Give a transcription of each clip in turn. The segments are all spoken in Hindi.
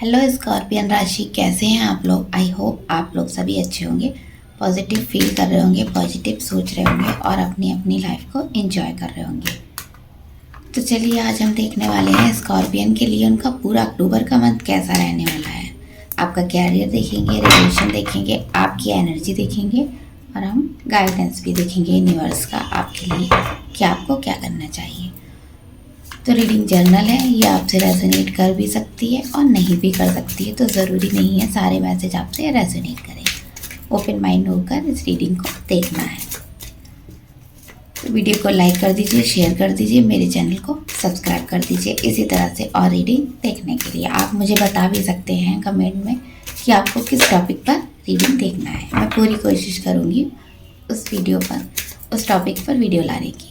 हेलो स्कॉर्पियन राशि, कैसे हैं आप लोग। आई होप आप लोग सभी अच्छे होंगे, पॉजिटिव फील कर रहे होंगे, पॉजिटिव सोच रहे होंगे और अपनी अपनी लाइफ को एंजॉय कर रहे होंगे। तो चलिए आज हम देखने वाले हैं स्कॉर्पियन के लिए उनका पूरा अक्टूबर का मंथ कैसा रहने वाला है। आपका कैरियर देखेंगे, रिलेशन देखेंगे, आपकी एनर्जी देखेंगे और हम गाइडेंस भी देखेंगे यूनिवर्स का आपके लिए कि आपको क्या करना चाहिए। तो रीडिंग जर्नल है, ये आपसे रेजोनेट कर भी सकती है और नहीं भी कर सकती है, तो ज़रूरी नहीं है सारे मैसेज आपसे रेजोनेट करें। ओपन माइंड होकर इस रीडिंग को देखना है। तो वीडियो को लाइक कर दीजिए, शेयर कर दीजिए, मेरे चैनल को सब्सक्राइब कर दीजिए। इसी तरह से और रीडिंग देखने के लिए आप मुझे बता भी सकते हैं कमेंट में कि आपको किस टॉपिक पर रीडिंग देखना है। मैं पूरी कोशिश करूँगी उस टॉपिक पर वीडियो लाने की।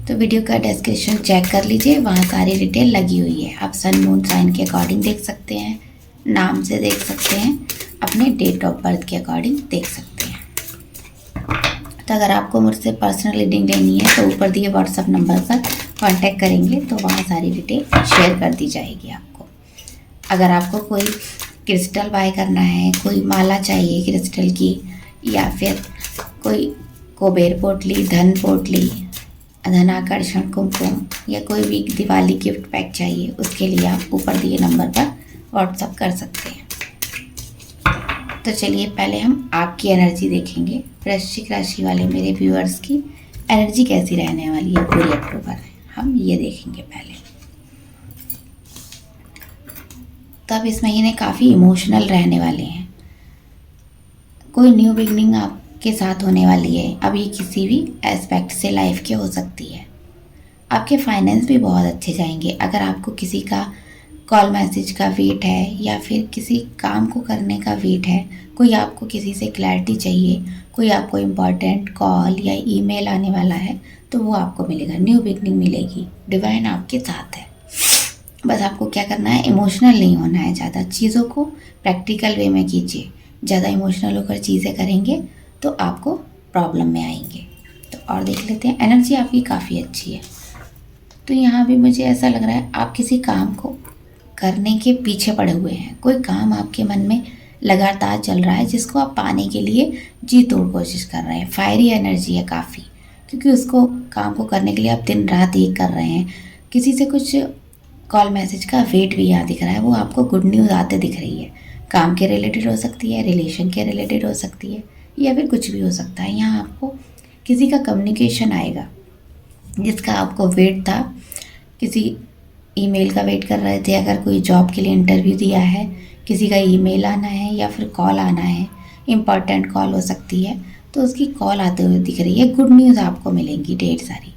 तो वीडियो का डिस्क्रिप्शन चेक कर लीजिए, वहाँ सारी डिटेल लगी हुई है। आप सन मून साइन के अकॉर्डिंग देख सकते हैं, नाम से देख सकते हैं, अपने डेट ऑफ बर्थ के अकॉर्डिंग देख सकते हैं। तो अगर आपको मुझसे पर्सनल रीडिंग लेनी है तो ऊपर दिए व्हाट्सएप नंबर पर कांटेक्ट करेंगे तो वहाँ सारी डिटेल शेयर कर दी जाएगी आपको। अगर आपको कोई क्रिस्टल बाय करना है, कोई माला चाहिए क्रिस्टल की, या फिर कोई कुबेर पोटली, धन पोटली, धन आकर्षण कुमकुम, या कोई भी दिवाली गिफ्ट पैक चाहिए, उसके लिए आप ऊपर दिए नंबर पर व्हाट्सअप कर सकते हैं। तो चलिए पहले हम आपकी एनर्जी देखेंगे। वृश्चिक राशि वाले मेरे व्यूअर्स की एनर्जी कैसी रहने वाली है पूरे अक्टूबर में, हम ये देखेंगे पहले। तब इस महीने काफ़ी इमोशनल रहने वाले हैं। कोई न्यू बिगनिंग आपके साथ होने वाली है, अब ये किसी भी एस्पेक्ट से लाइफ के हो सकती है। आपके फाइनेंस भी बहुत अच्छे जाएंगे। अगर आपको किसी का कॉल मैसेज का वेट है या फिर किसी काम को करने का वेट है, कोई आपको किसी से क्लैरिटी चाहिए, कोई आपको इम्पॉर्टेंट कॉल या ईमेल आने वाला है, तो वो आपको मिलेगा, न्यू बिगनिंग मिलेगी, डिवाइन आपके साथ है। बस आपको क्या करना है, इमोशनल नहीं होना है ज़्यादा, चीज़ों को प्रैक्टिकल वे में कीजिए। ज़्यादा इमोशनल होकर चीज़ें करेंगे तो आपको प्रॉब्लम में आएंगे। तो और देख लेते हैं, एनर्जी आपकी काफ़ी अच्छी है। तो यहाँ भी मुझे ऐसा लग रहा है आप किसी काम को करने के पीछे पड़े हुए हैं। कोई काम आपके मन में लगातार चल रहा है जिसको आप पाने के लिए जी तोड़ कोशिश कर रहे हैं। फायरी एनर्जी है काफ़ी, क्योंकि उसको काम को करने के लिए आप दिन रात एक कर रहे हैं। किसी से कुछ कॉल मैसेज का वेट भी यहाँ दिख रहा है, वो आपको गुड न्यूज़ आते दिख रही है। काम के रिलेटेड हो सकती है, रिलेशन के रिलेटेड हो सकती है, या फिर कुछ भी हो सकता है। यहाँ आपको किसी का कम्युनिकेशन आएगा जिसका आपको वेट था, किसी ईमेल का वेट कर रहे थे। अगर कोई जॉब के लिए इंटरव्यू दिया है, किसी का ईमेल आना है या फिर कॉल आना है, इम्पॉर्टेंट कॉल हो सकती है, तो उसकी कॉल आते हुए दिख रही है। गुड न्यूज़ आपको मिलेंगी ढेर सारी।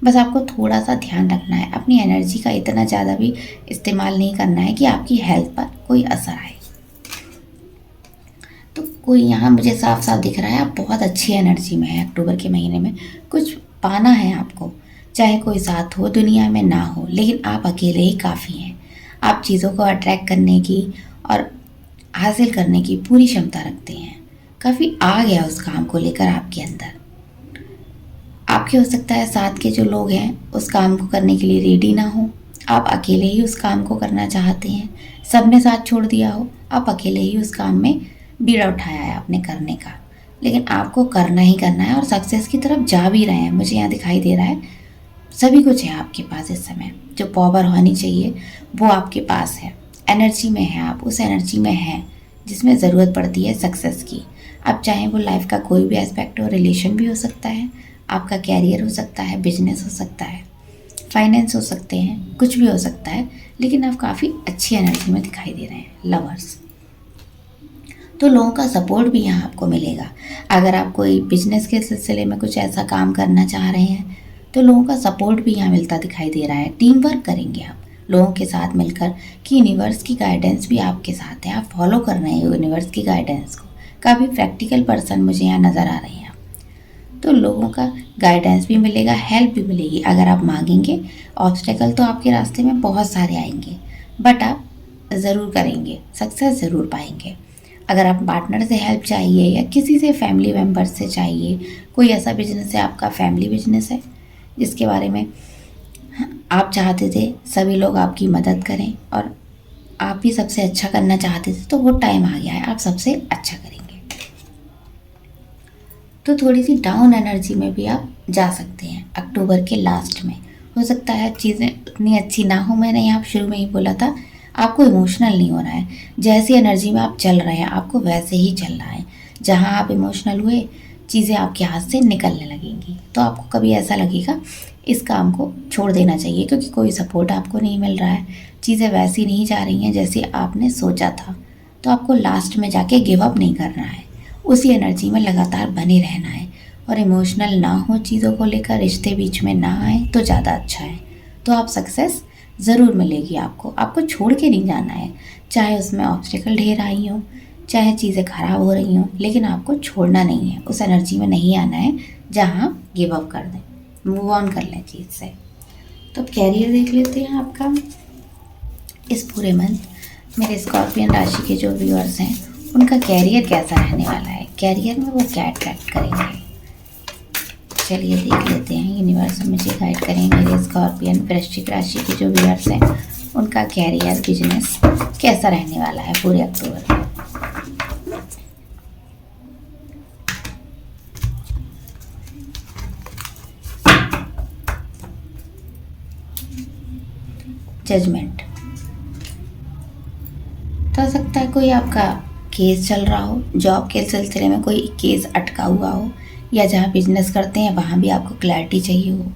बस आपको थोड़ा सा ध्यान रखना है, अपनी एनर्जी का इतना ज़्यादा भी इस्तेमाल नहीं करना है कि आपकी हेल्थ पर कोई असर आए। तो कोई यहाँ मुझे साफ साफ दिख रहा है आप बहुत अच्छी एनर्जी में है। अक्टूबर के महीने में कुछ पाना है आपको, चाहे कोई साथ हो दुनिया में ना हो, लेकिन आप अकेले ही काफ़ी हैं। आप चीज़ों को अट्रैक्ट करने की और हासिल करने की पूरी क्षमता रखते हैं। काफ़ी आ गया उस काम को लेकर आपके अंदर। आपके हो सकता है साथ के जो लोग हैं उस काम को करने के लिए रेडी ना हो, आप अकेले ही उस काम को करना चाहते हैं। सबने साथ छोड़ दिया हो, आप अकेले ही उस काम में बीड़ा उठाया है आपने करने का, लेकिन आपको करना ही करना है और सक्सेस की तरफ जा भी रहे हैं। मुझे यहाँ दिखाई दे रहा है सभी कुछ है आपके पास इस समय। जो पावर होनी चाहिए वो आपके पास है, एनर्जी में है, आप उस एनर्जी में हैं जिसमें ज़रूरत पड़ती है सक्सेस की। अब चाहे वो लाइफ का कोई भी एस्पेक्ट हो, रिलेशन भी हो सकता है, आपका कैरियर हो सकता है, बिजनेस हो सकता है, फाइनेंस हो सकते हैं, कुछ भी हो सकता है, लेकिन आप काफ़ी अच्छी एनर्जी में दिखाई दे रहे हैं। लवर्स, तो लोगों का सपोर्ट भी यहाँ आपको मिलेगा। अगर आप कोई बिजनेस के सिलसिले में कुछ ऐसा काम करना चाह रहे हैं तो लोगों का सपोर्ट भी यहाँ मिलता दिखाई दे रहा है। टीम वर्क करेंगे आप लोगों के साथ मिलकर कि यूनिवर्स की गाइडेंस भी आपके साथ है, आप फॉलो कर रहे हैं यूनिवर्स की गाइडेंस को। काफ़ी प्रैक्टिकल पर्सन मुझे यहाँ नज़र आ रहे हैं आप। तो लोगों का गाइडेंस भी मिलेगा, हेल्प भी मिलेगी अगर आप मांगेंगे। ऑब्स्टेकल तो आपके रास्ते में बहुत सारे आएंगे, बट आप ज़रूर करेंगे, सक्सेस ज़रूर पाएंगे। अगर आप पार्टनर से हेल्प चाहिए या किसी से फैमिली मेम्बर से चाहिए, कोई ऐसा बिजनेस है आपका फैमिली बिजनेस है जिसके बारे में आप चाहते थे सभी लोग आपकी मदद करें और आप भी सबसे अच्छा करना चाहते थे, तो वो टाइम आ गया है, आप सबसे अच्छा करेंगे। तो थोड़ी सी डाउन एनर्जी में भी आप जा सकते हैं अक्टूबर के लास्ट में। हो सकता है चीज़ें उतनी अच्छी ना हो, मैंने यहाँ शुरू में ही बोला था, आपको इमोशनल नहीं होना है। जैसी एनर्जी में आप चल रहे हैं आपको वैसे ही चलना है। जहाँ आप इमोशनल हुए चीज़ें आपके हाथ से निकलने लगेंगी, तो आपको कभी ऐसा लगेगा इस काम को छोड़ देना चाहिए, क्योंकि कोई सपोर्ट आपको नहीं मिल रहा है, चीज़ें वैसी नहीं जा रही हैं जैसे आपने सोचा था। तो आपको लास्ट में जाके गिव अप नहीं करना है, उसी एनर्जी में लगातार बने रहना है। और इमोशनल ना हो चीज़ों को लेकर, रिश्ते बीच में ना आए तो ज़्यादा अच्छा है। तो आप सक्सेस ज़रूर मिलेगी आपको, आपको छोड़ के नहीं जाना है। चाहे उसमें ऑब्स्टिकल ढेर आई हो, चाहे चीज़ें ख़राब हो रही हों, लेकिन आपको छोड़ना नहीं है, उस एनर्जी में नहीं आना है जहाँ गिव अप कर दें, मूव ऑन कर लें चीज़ से। तो कैरियर देख लेते हैं आपका इस पूरे मंथ। मेरे स्कॉर्पियन राशि के जो व्यूअर्स हैं उनका कैरियर कैसा रहने वाला है, कैरियर में वो क्या अट्रैक्ट करेंगे। चलिए देख लेते हैं, यूनिवर्स मुझे गाइड करें मेरे स्कॉर्पियन वृश्चिक राशि के जो व्यूअर्स हैं उनका कैरियर बिजनेस कैसा रहने वाला है पूरे अक्टूबर में। जजमेंट। तो हो सकता है कोई आपका केस चल रहा हो, जॉब के सिलसिले में कोई केस अटका हुआ हो, या जहाँ बिजनेस करते हैं वहाँ भी आपको क्लैरिटी चाहिए हो,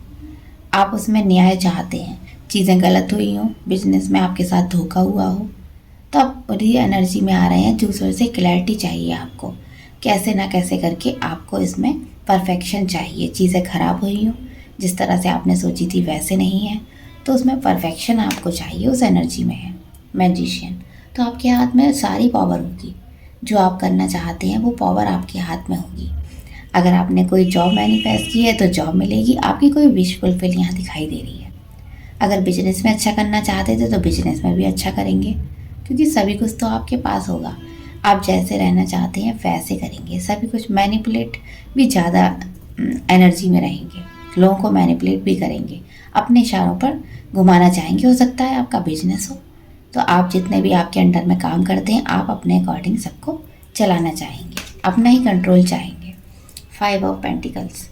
आप उसमें न्याय चाहते हैं, चीज़ें गलत हुई हों, बिजनेस में आपके साथ धोखा हुआ हो, तो आप बड़ी एनर्जी में आ रहे हैं, दूसरे से क्लैरिटी चाहिए आपको, कैसे ना कैसे करके आपको इसमें परफेक्शन चाहिए। चीज़ें ख़राब हुई हों, जिस तरह से आपने सोची थी वैसे नहीं है, तो उसमें परफेक्शन आपको चाहिए, उस एनर्जी में है मैजिशियन। तो आपके हाथ में सारी पावर होगी, जो आप करना चाहते हैं वो पावर आपके हाथ में होगी। अगर आपने कोई जॉब मैनिफेस्ट की है तो जॉब मिलेगी, आपकी कोई विश फुलफिल यहाँ दिखाई दे रही है। अगर बिजनेस में अच्छा करना चाहते थे तो बिजनेस में भी अच्छा करेंगे, क्योंकि सभी कुछ तो आपके पास होगा। आप जैसे रहना चाहते हैं वैसे करेंगे, सभी कुछ मैनिपुलेट भी ज़्यादा एनर्जी में रहेंगे, लोगों को मैनिपुलेट भी करेंगे, अपने इशारों पर घुमाना चाहेंगे। हो सकता है आपका बिजनेस हो, तो आप जितने भी आपके अंडर में काम करते हैं आप अपने अकॉर्डिंग सबको चलाना चाहेंगे, अपना ही कंट्रोल चाहेंगे। 5 ऑफ पेंटिकल्स।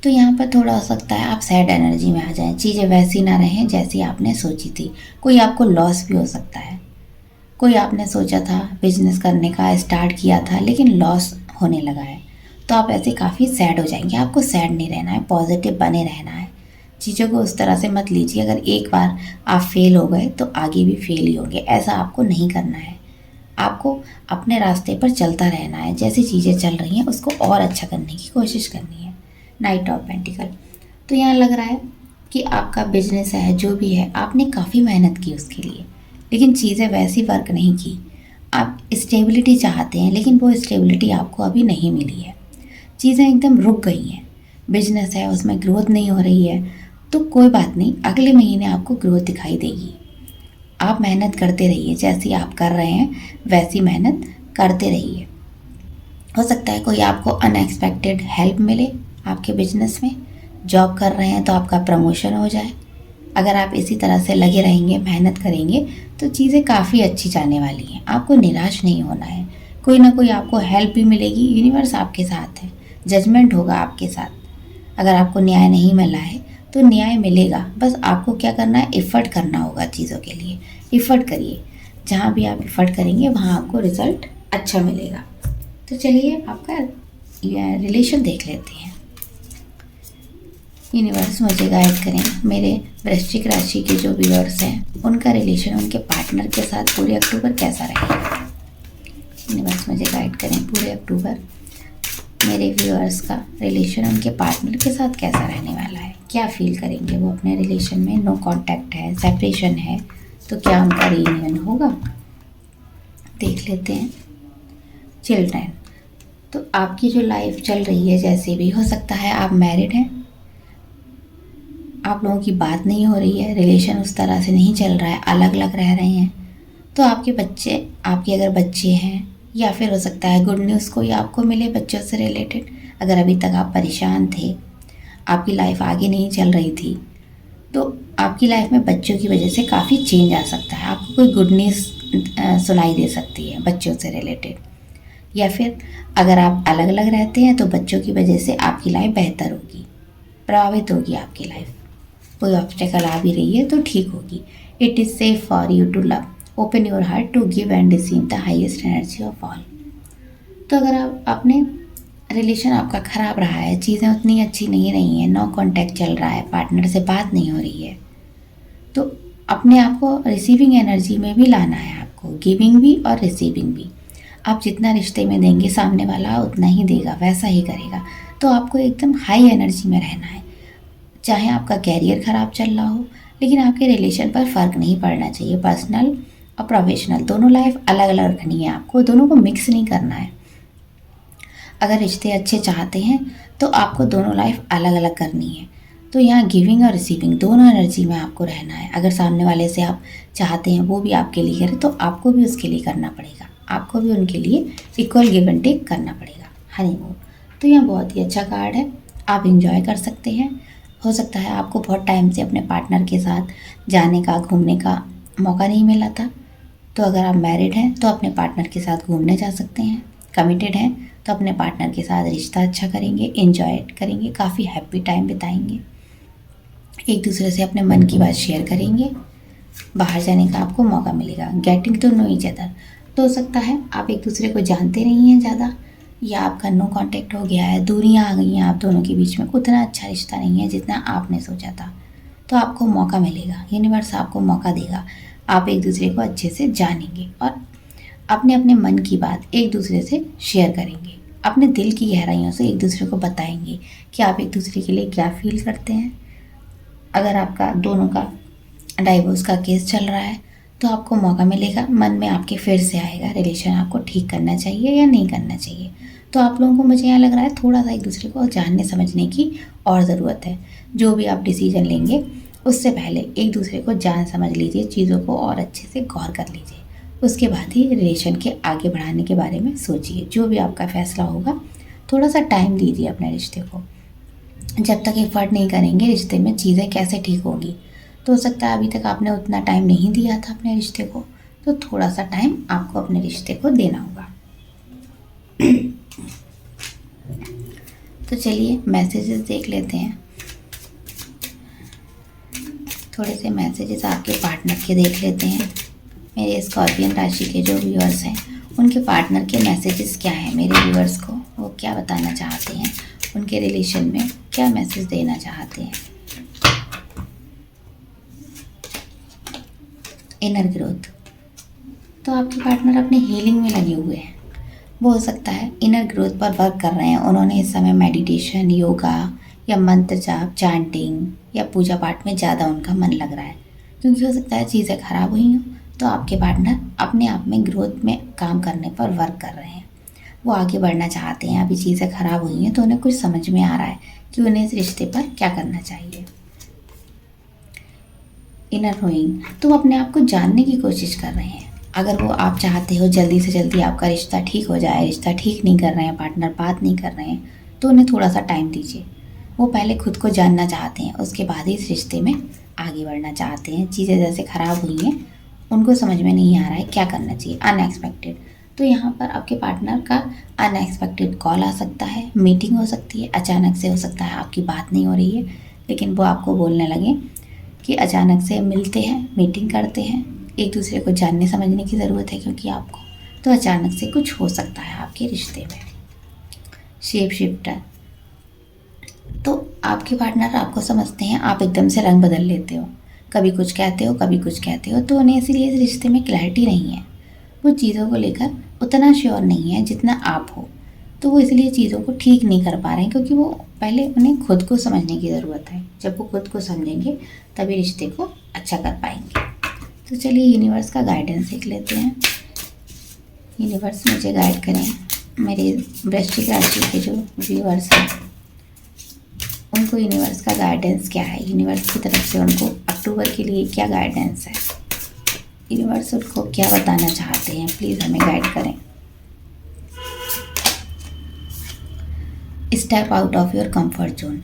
तो यहाँ पर थोड़ा हो सकता है आप सैड एनर्जी में आ जाएं, चीज़ें वैसी ना रहें जैसी आपने सोची थी। कोई आपको लॉस भी हो सकता है, कोई आपने सोचा था बिजनेस करने का, स्टार्ट किया था लेकिन लॉस होने लगा है, तो आप ऐसे काफ़ी सैड हो जाएंगे। आपको सैड नहीं रहना है, पॉजिटिव बने रहना है, चीज़ों को उस तरह से मत लीजिए। अगर एक बार आप फेल हो गए तो आगे भी फेल ही होंगे, ऐसा आपको नहीं करना है। आपको अपने रास्ते पर चलता रहना है, जैसी चीज़ें चल रही हैं उसको और अच्छा करने की कोशिश करनी है। Night of pentacle. तो यहाँ लग रहा है कि आपका बिजनेस है, जो भी है आपने काफ़ी मेहनत की उसके लिए, लेकिन चीज़ें वैसी वर्क नहीं की। आप स्टेबिलिटी चाहते हैं लेकिन वो स्टेबिलिटी आपको अभी नहीं मिली है, चीज़ें एकदम रुक गई हैं। बिजनेस है उसमें ग्रोथ नहीं हो रही है, तो कोई बात नहीं, अगले महीने आपको ग्रोथ दिखाई देगी। आप मेहनत करते रहिए, जैसी आप कर रहे हैं वैसी मेहनत करते रहिए। हो सकता है कोई आपको अनएक्सपेक्टेड हेल्प मिले आपके बिजनेस में, जॉब कर रहे हैं तो आपका प्रमोशन हो जाए। अगर आप इसी तरह से लगे रहेंगे, मेहनत करेंगे, तो चीज़ें काफ़ी अच्छी जाने वाली हैं। आपको निराश नहीं होना है, कोई ना कोई आपको हेल्प भी मिलेगी, यूनिवर्स आपके साथ है, जजमेंट होगा आपके साथ। अगर आपको न्याय नहीं मिला है तो न्याय मिलेगा, बस आपको क्या करना है, एफर्ट करना होगा चीज़ों के लिए। एफर्ट करिए, जहाँ भी आप एफर्ट करेंगे वहाँ आपको रिजल्ट अच्छा मिलेगा। तो चलिए आपका रिलेशन देख लेते हैं। यूनिवर्स मुझे गाइड करें मेरे वृश्चिक राशि के जो व्यूअर्स हैं उनका रिलेशन उनके पार्टनर के साथ पूरे अक्टूबर कैसा रहेगा। यूनिवर्स मुझे गाइड करें पूरे अक्टूबर मेरे व्यूअर्स का रिलेशन उनके पार्टनर के साथ कैसा रहने वाला है, क्या फील करेंगे वो अपने रिलेशन में। नो कांटेक्ट है, सेपरेशन है, तो क्या उनका रीयूनियन होगा, देख लेते हैं। चिल्ड्रन। तो आपकी जो लाइफ चल रही है, जैसे भी हो सकता है आप मैरिड हैं, आप लोगों की बात नहीं हो रही है, रिलेशन उस तरह से नहीं चल रहा है, अलग अलग रह रहे हैं, तो आपके बच्चे, आपके अगर बच्चे हैं, या फिर हो सकता है गुड न्यूज़ कोई आपको मिले बच्चों से रिलेटेड। अगर अभी तक आप परेशान थे, आपकी लाइफ आगे नहीं चल रही थी, तो आपकी लाइफ में बच्चों की वजह से काफ़ी चेंज आ सकता है। आपको कोई गुड न्यूज़ सुनाई दे सकती है बच्चों से रिलेटेड, या फिर अगर आप अलग अलग रहते हैं तो बच्चों की वजह से आपकी लाइफ बेहतर होगी, प्रभावित होगी आपकी लाइफ। कोई ऑब्स्टेकल आ भी रही है तो ठीक होगी। It is safe for you to love, open your heart to give and receive the highest energy of all. तो अगर आप अपने रिलेशन आपका ख़राब रहा है, चीज़ें उतनी अच्छी नहीं रही हैं, नो कांटेक्ट चल रहा है, पार्टनर से बात नहीं हो रही है, तो अपने आप को रिसीविंग एनर्जी में भी लाना है आपको, गिविंग भी और रिसीविंग भी। आप जितना रिश्ते में देंगे सामने वाला उतना ही देगा, वैसा ही करेगा। तो आपको एकदम हाई एनर्जी में रहना है। चाहे आपका कैरियर ख़राब चल रहा हो, लेकिन आपके रिलेशन पर फ़र्क नहीं पड़ना चाहिए। पर्सनल और प्रोफेशनल दोनों लाइफ अलग अलग रखनी है आपको, दोनों को मिक्स नहीं करना है। अगर रिश्ते अच्छे चाहते हैं तो आपको दोनों लाइफ अलग अलग करनी है। तो यहाँ गिविंग और रिसीविंग दोनों एनर्जी में आपको रहना है। अगर सामने वाले से आप चाहते हैं वो भी आपके लिए करे, तो आपको भी उसके लिए करना पड़ेगा, आपको भी उनके लिए इक्वल गिव एंड टेक करना पड़ेगा। हनीमून तो यह बहुत ही अच्छा कार्ड है, आप इंजॉय कर सकते हैं। हो सकता है आपको बहुत टाइम से अपने पार्टनर के साथ जाने का, घूमने का मौका नहीं मिला था, तो अगर आप मैरिड हैं तो अपने पार्टनर के साथ घूमने जा सकते हैं। कमिटेड हैं तो अपने पार्टनर के साथ रिश्ता अच्छा करेंगे, एंजॉय करेंगे, काफ़ी हैप्पी टाइम बिताएंगे, एक दूसरे से अपने मन की बात शेयर करेंगे, बाहर जाने का आपको मौका मिलेगा। Getting to know each other, तो हो सकता है आप एक दूसरे को जानते नहीं हैं ज़्यादा, या आपका नो कांटेक्ट हो गया है, दूरियां आ गई हैं आप दोनों के बीच में, उतना अच्छा रिश्ता नहीं है जितना आपने सोचा था। तो आपको मौका मिलेगा, यूनिवर्स आपको मौका देगा, आप एक दूसरे को अच्छे से जानेंगे और अपने अपने मन की बात एक दूसरे से शेयर करेंगे, अपने दिल की गहराइयों से एक दूसरे को बताएंगे कि आप एक दूसरे के लिए क्या फील करते हैं। अगर आपका दोनों का डाइवोर्स का केस चल रहा है तो आपको मौका मिलेगा, मन में आपके फिर से आएगा रिलेशन आपको ठीक करना चाहिए या नहीं करना चाहिए। तो आप लोगों को, मुझे यहाँ लग रहा है, थोड़ा सा एक दूसरे को जानने समझने की और ज़रूरत है। जो भी आप डिसीजन लेंगे उससे पहले एक दूसरे को जान समझ लीजिए, चीज़ों को और अच्छे से गौर कर लीजिए, उसके बाद ही रिलेशन के आगे बढ़ाने के बारे में सोचिए। जो भी आपका फैसला होगा, थोड़ा सा टाइम दीजिए अपने रिश्ते को। जब तक एफर्ट नहीं करेंगे रिश्ते में, चीज़ें कैसे ठीक होंगी। तो हो सकता है अभी तक आपने उतना टाइम नहीं दिया था अपने रिश्ते को, तो थोड़ा सा टाइम आपको अपने रिश्ते को देना होगा। तो चलिए मैसेजेस देख लेते हैं, थोड़े से मैसेजेस आपके पार्टनर के देख लेते हैं। मेरे स्कॉर्पियन राशि के जो व्यूअर्स हैं, उनके पार्टनर के मैसेजेस क्या हैं मेरे व्यूअर्स को, वो क्या बताना चाहते हैं, उनके रिलेशन में क्या मैसेज देना चाहते हैं। इनर ग्रोथ, तो आपके पार्टनर अपने हीलिंग में लगे हुए हैं। वो हो सकता है इनर ग्रोथ पर वर्क कर रहे हैं। उन्होंने इस समय मेडिटेशन, योगा या मंत्र जाप, चैंटिंग या पूजा पाठ में ज़्यादा उनका मन लग रहा है, क्योंकि हो सकता है चीज़ें खराब हुई हों, तो आपके पार्टनर अपने आप में ग्रोथ में काम करने पर वर्क कर रहे हैं। वो आगे बढ़ना चाहते हैं। अभी चीज़ें खराब हुई हैं तो उन्हें कुछ समझ में आ रहा है कि उन्हें इस रिश्ते पर क्या करना चाहिए। इनर नोइंग, तो वो अपने आप को जानने की कोशिश कर रहे हैं। अगर वो आप चाहते हो जल्दी से जल्दी आपका रिश्ता ठीक हो जाए, रिश्ता ठीक नहीं कर रहे हैं, पार्टनर बात नहीं कर रहे हैं, तो उन्हें थोड़ा सा टाइम दीजिए। वो पहले खुद को जानना चाहते हैं, उसके बाद ही इस रिश्ते में आगे बढ़ना चाहते हैं। चीज़ें जैसे ख़राब हुई हैं, उनको समझ में नहीं आ रहा है क्या करना चाहिए, अनएक्सपेक्टेड। तो यहाँ पर आपके पार्टनर का अनएक्सपेक्टेड कॉल आ सकता है, मीटिंग हो सकती है, अचानक से हो सकता है आपकी बात नहीं हो रही है, लेकिन वो आपको बोलने लगे कि अचानक से मिलते हैं, मीटिंग करते हैं। एक दूसरे को जानने समझने की ज़रूरत है क्योंकि आपको, तो अचानक से कुछ हो सकता है आपके रिश्ते में। शेप शिफ्टर, तो आपके पार्टनर आपको समझते हैं, आप एकदम से रंग बदल लेते हो, कभी कुछ कहते हो कभी कुछ कहते हो, तो उन्हें इसीलिए इस रिश्ते में क्लैरिटी नहीं है। वो चीज़ों को लेकर उतना श्योर नहीं है जितना आप हो, तो वो इसलिए चीज़ों को ठीक नहीं कर पा रहे हैं, क्योंकि वो पहले उन्हें खुद को समझने की ज़रूरत है। जब वो खुद को समझेंगे तभी रिश्ते को अच्छा कर पाएंगे। तो चलिए यूनिवर्स का गाइडेंस देख लेते हैं। यूनिवर्स मुझे गाइड करें, मेरे वृश्चिक राशि के जो व्यूअर्स हैं उनको यूनिवर्स का गाइडेंस क्या है, यूनिवर्स की तरफ से उनको अक्टूबर के लिए क्या गाइडेंस है, यूनिवर्स उनको क्या बताना चाहते हैं, प्लीज़ हमें गाइड करें। Step out of your comfort zone,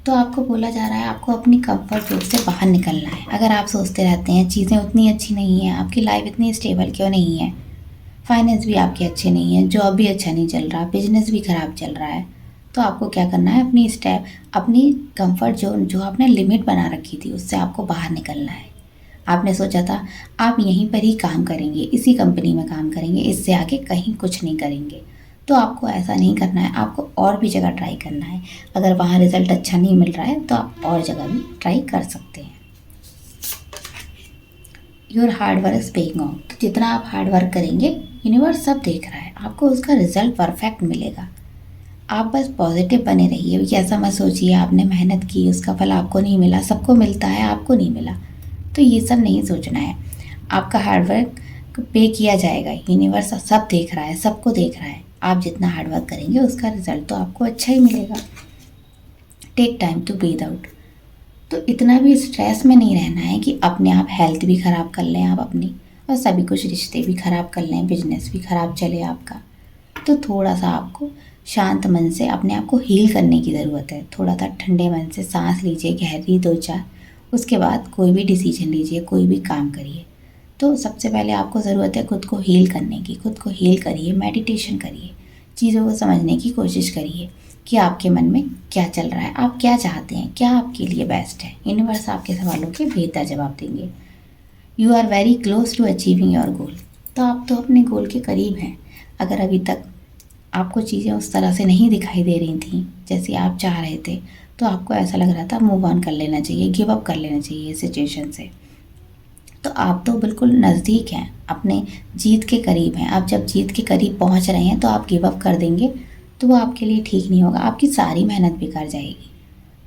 तो आपको बोला जा रहा है आपको अपनी कंफर्ट जोन से बाहर निकलना है। अगर आप सोचते रहते हैं चीज़ें उतनी अच्छी नहीं हैं, आपकी लाइफ इतनी स्टेबल क्यों नहीं है, फाइनेंस भी आपके अच्छे नहीं है, जॉब भी अच्छा नहीं चल रहा, बिजनेस भी ख़राब चल रहा है, तो आपको क्या करना है, अपनी कंफर्ट जोन जो आपने लिमिट बना रखी थी उससे आपको बाहर निकलना है। आपने सोचा था आप यहीं पर ही काम करेंगे, इसी कंपनी में काम करेंगे, इससे आगे कहीं कुछ नहीं करेंगे, तो आपको ऐसा नहीं करना है, आपको और भी जगह ट्राई करना है। अगर वहाँ रिज़ल्ट अच्छा नहीं मिल रहा है तो आप और जगह भी ट्राई कर सकते हैं। Your hard work is paying off, तो जितना आप हार्ड वर्क करेंगे यूनिवर्स सब देख रहा है, आपको उसका रिजल्ट परफेक्ट मिलेगा। आप बस पॉजिटिव बने रहिए, कि ऐसा मत सोचिए आपने मेहनत की उसका फल आपको नहीं मिला, सबको मिलता है आपको नहीं मिला, तो ये सब नहीं सोचना है। आपका हार्डवर्क पे किया जाएगा, यूनिवर्स सब देख रहा है, सबको देख रहा है, आप जितना हार्डवर्क करेंगे उसका रिजल्ट तो आपको अच्छा ही मिलेगा। Take time to breathe out, तो इतना भी स्ट्रेस में नहीं रहना है कि अपने आप हेल्थ भी ख़राब कर लें आप अपनी, और सभी कुछ रिश्ते भी ख़राब कर लें, बिजनेस भी ख़राब चले आपका। तो थोड़ा सा आपको शांत मन से अपने आप को हील करने की ज़रूरत है। थोड़ा सा ठंडे मन से सांस लीजिए गहरी 2-4, उसके बाद कोई भी डिसीजन लीजिए, कोई भी काम करिए। तो सबसे पहले आपको ज़रूरत है खुद को हील करने की, खुद को हील करिए, मेडिटेशन करिए, चीज़ों को समझने की कोशिश करिए कि आपके मन में क्या चल रहा है, आप क्या चाहते हैं, क्या आपके लिए बेस्ट है। यूनिवर्स आपके सवालों के बेहतर जवाब देंगे। You are very close to achieving your goal, तो आप तो अपने गोल के करीब हैं। अगर अभी तक आपको चीज़ें उस तरह से नहीं दिखाई दे रही थी जैसे आप चाह रहे थे, तो आपको ऐसा लग रहा था मूव ऑन कर लेना चाहिए, गिव अप कर लेना चाहिए सिचुएशन से, तो आप तो बिल्कुल नज़दीक हैं, अपने जीत के करीब हैं। आप जब जीत के करीब पहुंच रहे हैं तो आप गिव अप कर देंगे तो वो आपके लिए ठीक नहीं होगा, आपकी सारी मेहनत बेकार जाएगी।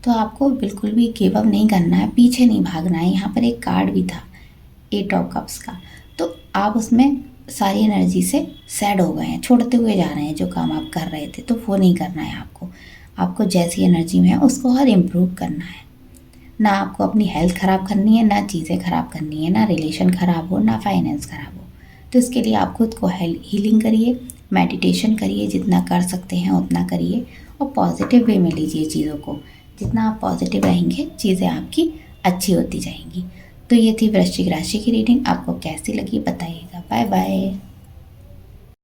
तो आपको बिल्कुल भी गिव अप नहीं करना है, पीछे नहीं भागना है। यहाँ पर एक कार्ड भी था 8 ऑफ कप्स का, तो आप उसमें सारी एनर्जी से सैड हो गए हैं, छोड़ते हुए जा रहे हैं जो काम आप कर रहे थे, तो वो नहीं करना है आपको। आपको जैसी एनर्जी में है उसको हर इम्प्रूव करना है। ना आपको अपनी हेल्थ ख़राब करनी है, ना चीज़ें ख़राब करनी है, ना रिलेशन ख़राब हो, ना फाइनेंस ख़राब हो। तो इसके लिए आप खुद को हीलिंग करिए, मेडिटेशन करिए, जितना कर सकते हैं उतना करिए, और पॉजिटिव वे में लीजिए चीज़ों को। जितना आप पॉजिटिव रहेंगे चीज़ें आपकी अच्छी होती जाएंगी। तो ये थी वृश्चिक राशि की रीडिंग, आपको कैसी लगी बताइएगा। Bye bye.